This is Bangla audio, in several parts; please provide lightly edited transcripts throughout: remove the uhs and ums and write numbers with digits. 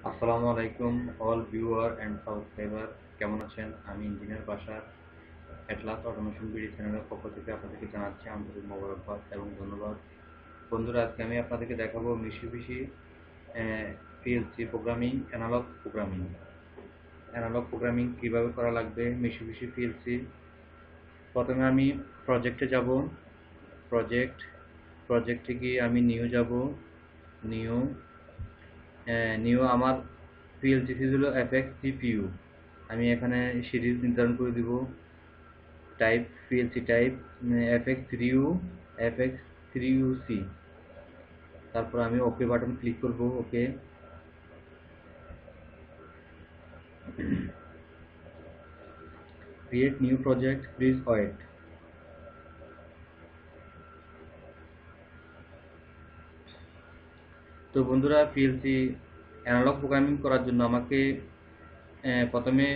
আসসালামু আলাইকুম অল ভিউয়ার অ্যান্ড সাবস্ক্রাইবার। কেমন আছেন? আমি engineer Bashar Atlas automation BD চ্যানেলের পক্ষ থেকে আপনাদেরকে জানাচ্ছি আন্তরিক মোবারকবাদ এবং ধন্যবাদ। বন্ধুরা, আজকে আমি আপনাদেরকে দেখাবো Mitsubishi PLC programming, analog programming কীভাবে করা লাগবে মিশুবিশি পিএলসি। প্রথমে আমি প্রজেক্টে যাব। প্রজেক্ট প্রজেক্টে গিয়ে আমি নিউ যাব। নিউ নিউ আমার পিএলসি হলো এফএক্স সিপিইউ। আমি এখানে সিরিজ নির্ধারণ করে দিব। Type PLC type FX3U FX3UC। তারপর আমি ওকে বাটন ক্লিক করব। Okay, create new project, please wait. তো বন্ধুরা, পিএলসি অ্যানালগ প্রোগ্রামিং করার জন্য আমাকে প্রথমে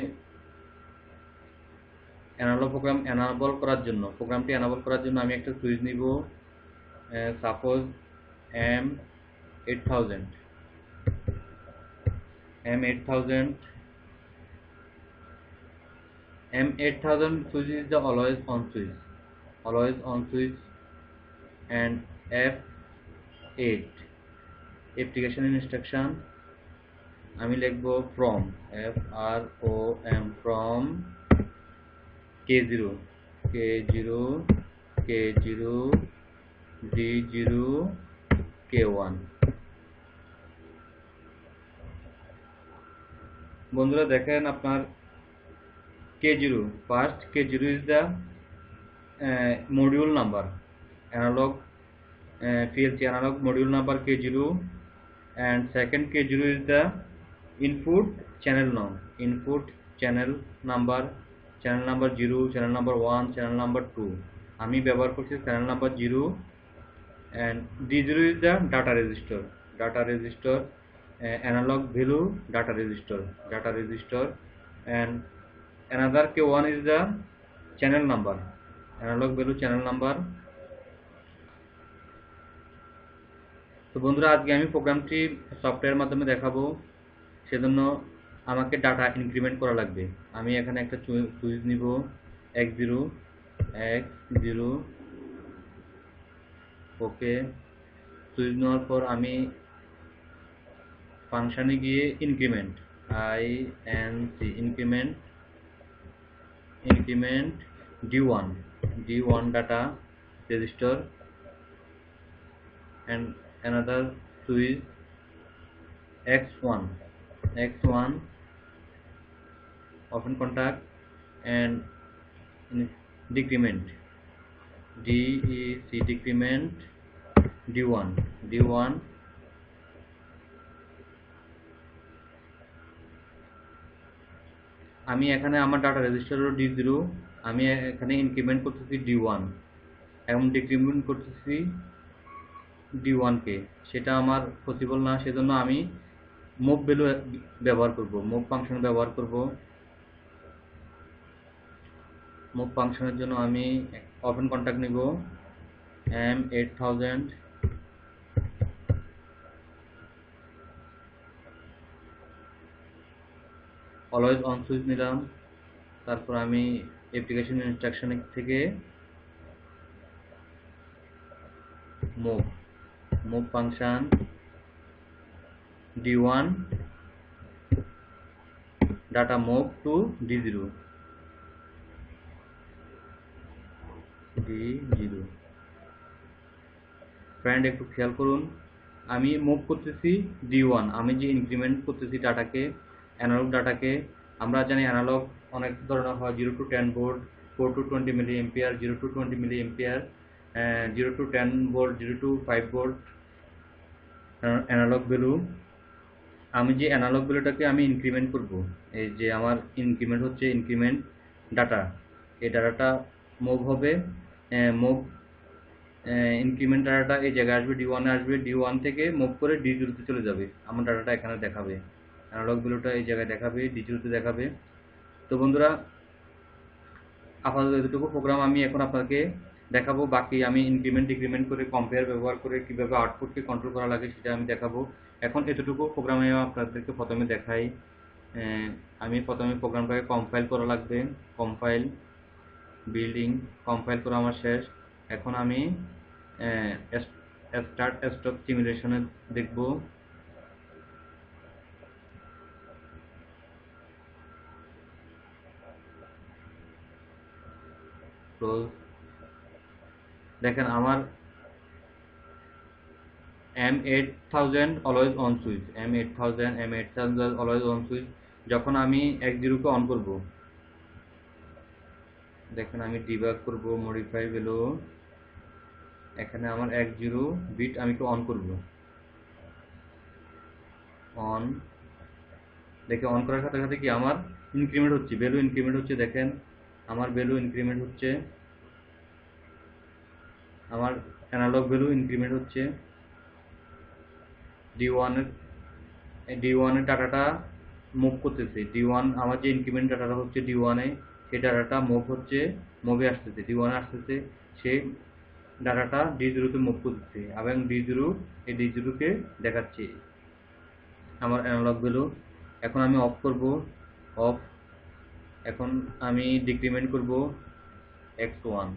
প্রোগ্রামটি অ্যানাবল করার জন্য আমি একটা সুইচ নিব। Suppose M8000 M8000 M8000 switch is the always on switch, and F8 application instruction আমি লিখব from from K0 K0 K0 D0 K1। বন্ধুরা দেখেন, আপনার K0 first K0 is the module number, analog PLC analog module number K0, and second K0 is the input channel number, channel number 0, channel number 1, channel number 2। আমি ব্যবহার করছি channel number 0, and D0 is the data register, analog value data register, and another K1 is the channel number, analog value channel number। তো বন্ধুরা, আজকে আমি প্রোগ্রামটি সফটওয়্যার মাধ্যমে দেখাবো, সেজন্য আমাকে ডাটা ইনক্রিমেন্ট করা লাগবে। আমি এখানে একটা সুইচ নিব, X0 ওকে। সুইচ নেওয়ার পর আমি ফাংশনে গিয়ে increment increment D1 data register, and another switch X1 open contact, and decrement decrement D1। আমি এখানে আমার ডাটা রেজিস্টার হলো D0, আমি এখানে ইনক্রিমেন্ট করতেছি D1 এবং ডিক্রিমেন্ট করতেছি D1 কে। সেটা আমার পসিবল না, সেজন্য আমি মুভ ভ্যালু ব্যবহার করব, মুভ ফাংশন ব্যবহার করব। মুভ ফাংশনের জন্য আমি ওপেন কন্টাক্ট নিব, M8000 অলওয়েজ অন সুইচ নিলাম। তারপর আমি অ্যাপ্লিকেশন ইনস্ট্রাকশন থেকে move function D1 data move to D0। Friend, একটু খেয়াল করুন, আমি মুভ করতেছি D1, আমি যে ইনক্রিমেন্ট করতেছি ডাটাকে, অ্যানালগ ডাটাকে। আমরা জানি অ্যানালগ অনেক ধরনের হয়, 0 to 10 volt, 4 to 20 milli ampere, 0 to 20 milli ampere, 0 to 10 volt, 0 to 5 volt analog value. আমি যে অ্যানালগ ভ্যালুটাকে আমি ইনক্রিমেন্ট করব, এই যে আমার ইনক্রিমেন্ট হচ্ছে ইনক্রিমেন্ট ডাটা, এই ডাটাটা মুভ হবে, মুভ ইনক্রিমেন্ট ডাটাটা এই জায়গায় আসবে, D1 এ আসবে, D1 থেকে মুভ করে D0 তে চলে যাবে। আমার ডাটাটা এখানে দেখাবে, অ্যানালগ ভ্যালুটা এই জায়গায় দেখাবে, D0 তে দেখাবে। তো বন্ধুরা, আপাতত এতটুকু প্রোগ্রাম আমি এখন আপনাকে দেখাবো। বাকি আমি ইনক্রিমেন্ট ডিক্রিমেন্ট করে কম্পেয়ার ব্যবহার করে কীভাবে আউটপুটকে কন্ট্রোল করা লাগে সেটা আমি দেখাবো। এখন এতটুকু প্রোগ্রামে আপনাদেরকে প্রথমে দেখাই। আমি প্রথমে প্রোগ্রামটাকে কম্পাইল করা লাগবে। কম্পাইল বিল্ডিং কম্পাইল করা আমার শেষ। এখন আমি স্টার্ট স্টপ সিমুলেশনে দেখব। ক্লোজ। দেখেন আমার M8000 always on switch, M8000 always on switch. যখন আমি 10 কে অন করব, দেখেন আমি ডিবাগ করব, মডিফাই ভ্যালু, এখানে আমার 10 বিট আমি একটু অন করব। অন, দেখে অন করার সাথে সাথে কি আমার ইনক্রিমেন্ট হচ্ছে, ভ্যালু ইনক্রিমেন্ট হচ্ছে। দেখেন আমার ভ্যালু ইনক্রিমেন্ট হচ্ছে, আমার অ্যানালগ ভ্যালু ইনক্রিমেন্ট হচ্ছে। ডি ওয়ানের ডাটাটা মুভ করতেছে। ডি ওয়ান আমার যে ইনক্রিমেন্ট ডাটাটা হচ্ছে ডি ওয়ানে, সেই ডাটাটা মুভ হচ্ছে, মুভে আসতেছে, ডি ওয়ানে আসতেছে। সেই ডাটাটা ডি0তে মুভ করতেছে এবং ডি0 এই ডি0কে দেখাচ্ছে আমার অ্যানালগ ভ্যালু। এখন আমি অফ করব, অফ। এখন আমি ডিক্রিমেন্ট করব x1,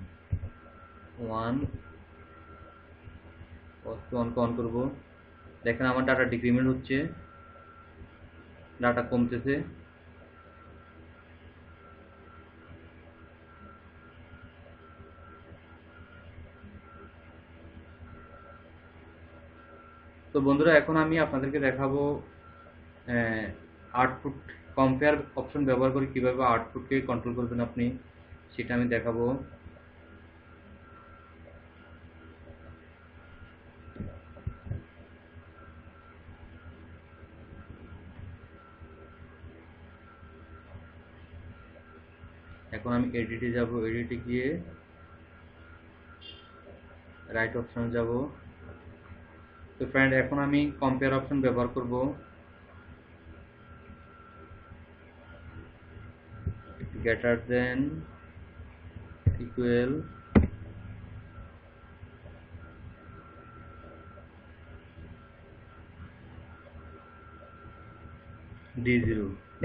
1 x1 অন করব। দেখেন আমার ডাটা ডিক্রিমেন্ট হচ্ছে, ডাটা কমতেছে। তো বন্ধুরা, এখন আমি আপনাদেরকে দেখাবো আউটপুট কম্পেয়ার অপশন ব্যবহার করে কিভাবে আউটপুটকে কন্ট্রোল করবেন আপনি, সেটা আমি দেখাবো। এখন আমি এডিটে যাব, এডিটে গিয়ে রাইট অপশন যাব। তো ফ্রেন্ড, এখন আমি কম্পেয়ার অপশন ব্যবহার করব। গ্রেটার দেন, ইকুয়াল,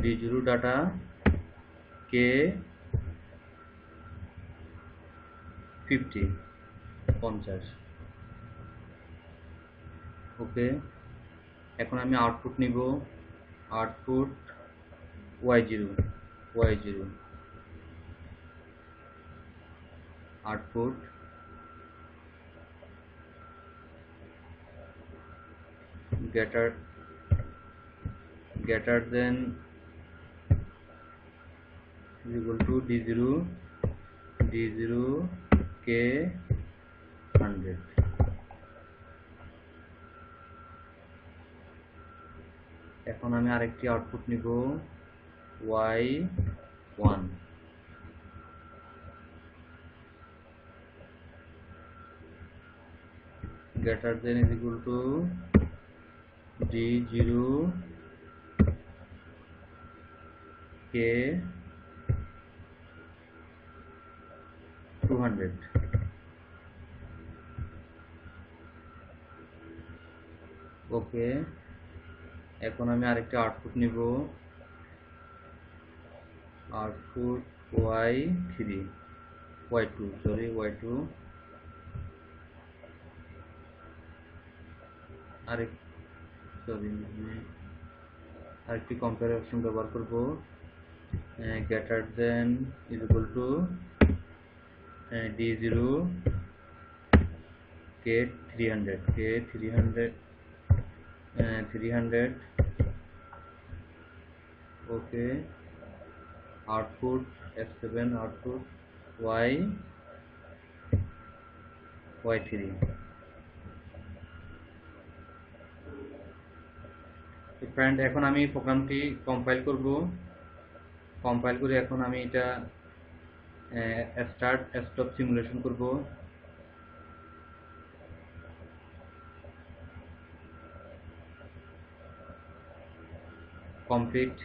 ডি0 ডাটা কে 50 ওকে। এখন আমি আউটপুট নিব, output y0 output greater than is equal to d0 k 100। এখন আমি আরেকটি আউটপুট নিব, y1 greater than is equal to d0 k 200। ওকে। এখন আমি আরেকটা আউটপুট নিব, আউটপুট y2 আরেক সরি আরেকটি কম্পারিজন ব্যবহার করব। Greater than is equal to d0 k 300 okay. Output f7 output y3। Friend, এখন আমি প্রোগ্রামটি কম্পাইল করব। কম্পাইল করে এখন আমি এটা স্টার্ট স্টপ সিমুলেশন করব। কমপ্লিট।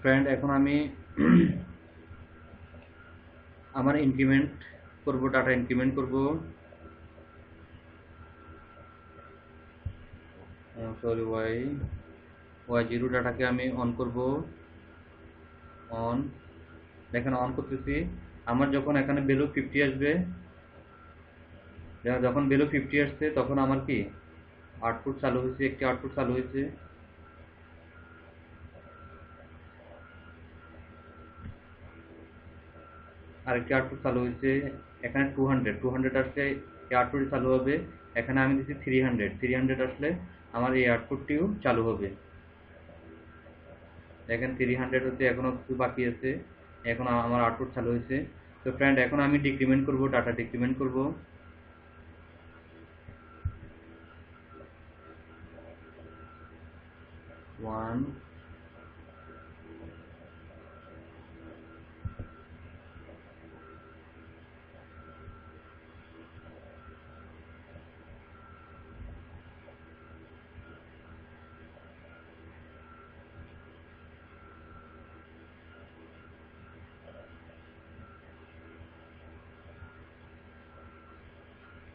ফ্রেন্ড, এখন আমি আমার ইনক্রিমেন্ট করব, ডাটা ইনক্রিমেন্ট করব। সরি, ওয়াই জিরো ডাটাকে আমি অন করব। অন, দেখেন অন করতেছি। আমার যখন এখানে ভ্যালু 50 আসবে, যখন ভ্যালু 50 আসছে তখন আমার কি আউটপুট চালু হয়েছে, একটি আউটপুট চালু হয়েছে। আরেকটি আউটপুট চালু হয়েছে। এখানে 200 আসলে এই আউটপুট চালু হবে। এখানে আমি দিচ্ছি 300 আসলে আমার এই আউটপুটটিও চালু হবে। দেখেন 300 হচ্ছে, এখনো কিছু বাকি আছে। এখন আমার আউটপুট চালু হয়েছে। তো ফ্রেন্ড, এখন আমি ডিক্রিমেন্ট করব, ডাটা ডিক্রিমেন্ট করব। 1,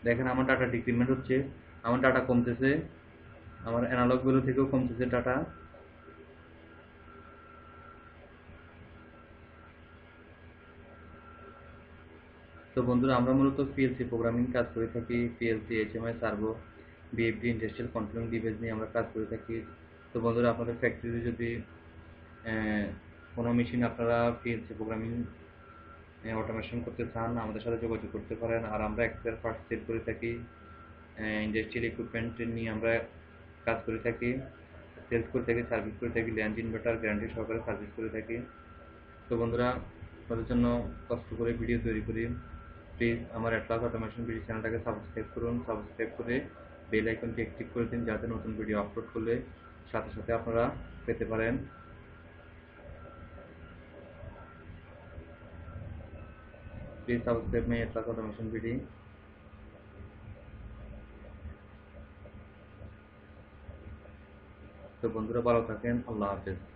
দেখেন আমার ডাটা ডিক্রিমেন্ট হচ্ছে, আমার ডাটা কমতেছে, আমার অ্যানালগ ভ্যালু থেকেও কমতেছে ডাটা। তো বন্ধুরা, আমরা মূলত পিএলসি প্রোগ্রামিং কাজ করে থাকি। PLC, HMI, servo, BFD, industrial controlling device নিয়ে আমরা কাজ করে থাকি। তো বন্ধুরা, আপনাদের ফ্যাক্টরিতে যদি কোনো মেশিন আপনারা পিএলসি প্রোগ্রামিং অটোমেশন করতে চান, আমাদের সাথে যোগাযোগ করতে পারেন। আর আমরা এক্সপায়ার পার্টস সেল করে থাকি। ইন্ডাস্ট্রিয়াল ইকুইপমেন্ট নিয়ে আমরা কাজ করে থাকি, সেলস করে থাকি, সার্ভিস করে থাকি, ল্যান্ড ইনভার্টার গ্যারান্টি সহকারে সার্ভিস করে থাকি। তো বন্ধুরা, তাদের জন্য কষ্ট করে ভিডিও তৈরি করি। প্লিজ আমার অ্যাটলাস অটোমেশন ভিডিও চ্যানেলটাকে সাবস্ক্রাইব করুন। সাবস্ক্রাইব করে বেল আইকনটি অ্যাক্টিভ করে দিন, যাতে নতুন ভিডিও আপলোড করলে সাথে সাথে আপনারা পেতে পারেন। Please subscribe my Atlas automation video. তো বন্ধুরা, ভালো থাকেন। আল্লাহ হাফেজ।